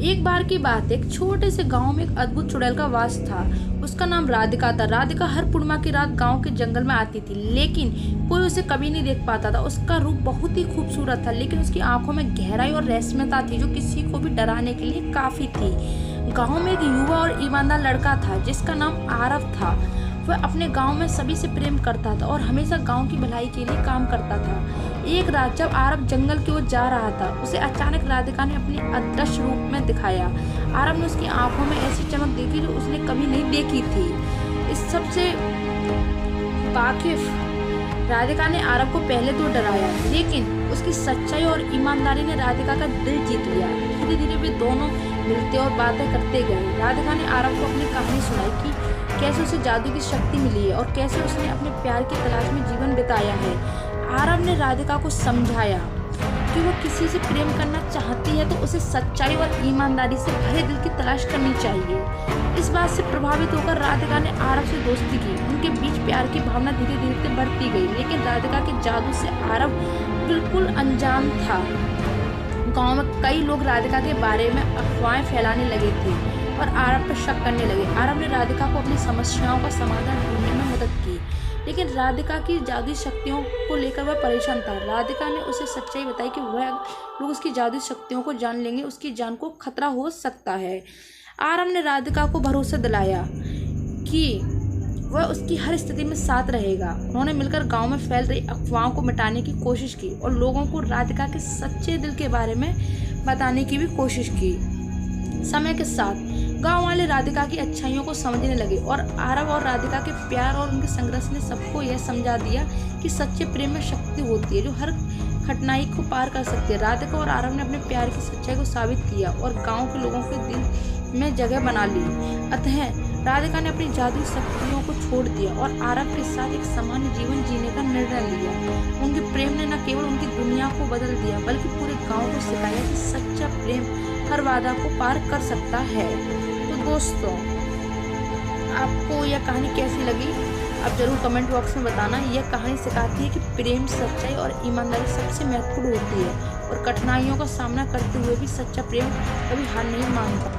एक बार की बात है, एक छोटे से गांव में एक अद्भुत चुड़ैल का वास था। उसका नाम राधिका था। राधिका हर पूर्णिमा की रात गांव के जंगल में आती थी, लेकिन कोई उसे कभी नहीं देख पाता था। उसका रूप बहुत ही खूबसूरत था, लेकिन उसकी आंखों में गहराई और रहस्यमयता थी जो किसी को भी डराने के लिए काफी थी। गांव में एक युवा और ईमानदार लड़का था जिसका नाम आरव था। वह अपने गांव में सभी से प्रेम करता था और हमेशा गांव की भलाई के लिए काम करता था। एक रात जब आरव जंगल की ओर जा रहा था, उसे अचानक राधिका ने अपनी अदृश्य रूप में दिखाया। आरव ने उसकी आंखों में ऐसी चमक देखी जो उसने कभी नहीं देखी थी। इस सबसे वाकिफ राधिका ने आरव को पहले तो डराया, लेकिन उसकी सच्चाई और ईमानदारी ने राधिका का दिल जीत लिया। धीरे धीरे वे दोनों मिलते और बातें करते गए। राधिका ने आरव को अपनी कहानी सुनाई कि कैसे उसे जादू की शक्ति मिली है और कैसे उसने अपने प्यार की तलाश में जीवन बिताया है। आरव ने राधिका को समझाया कि वो किसी से प्रेम करना चाहती है तो उसे सच्चाई और ईमानदारी से भरे दिल की तलाश करनी चाहिए। इस बात से प्रभावित होकर राधिका ने आरव से दोस्ती की। उनके बीच प्यार की भावना धीरे धीरे बढ़ती गई, लेकिन राधिका के जादू से आरव बिल्कुल अनजान था। गांव में कई लोग राधिका के बारे में अफवाहें फैलाने लगे थे और आरव पर शक करने लगे। आरव ने राधिका को अपनी समस्याओं का समाधान ढूंढने में मदद की, लेकिन राधिका की जादुई शक्तियों को लेकर वह परेशान था। राधिका ने उसे सच्चाई बताई कि वह लोग उसकी जादुई शक्तियों को जान लेंगे, उसकी जान को खतरा हो सकता है। आरव ने राधिका को भरोसा दिलाया कि वह उसकी हर स्थिति में साथ रहेगा। उन्होंने मिलकर गांव में फैल रही अफवाहों को मिटाने की कोशिश की और लोगों को राधिका के सच्चे दिल के बारे में बताने की भी कोशिश की। समय के साथ गांव वाले राधिका की अच्छाइयों को समझने लगे और आरव और राधिका के प्यार और उनके संघर्ष ने सबको यह समझा दिया कि सच्चे प्रेम में शक्ति होती है जो हर कठिनाई को पार कर सकती है। राधिका और आरव ने अपने प्यार की सच्चाई को साबित किया और गांव के लोगों के दिल में जगह बना ली। अतः राधिका ने अपनी जादुई शक्तियों को छोड़ दिया और आरव के साथ एक सामान्य जीवन जीने का निर्णय लिया। उनके प्रेम ने न केवल उनकी दुनिया को बदल दिया, बल्कि पूरे गांव को सिखाया कि सच्चा प्रेम हर बाधा को पार कर सकता है। तो दोस्तों, आपको यह कहानी कैसी लगी आप जरूर कमेंट बॉक्स में बताना। यह कहानी सिखाती है कि प्रेम, सच्चाई और ईमानदारी सबसे महत्वपूर्ण होती है और कठिनाइयों का सामना करते हुए भी सच्चा प्रेम कभी हार नहीं मानता।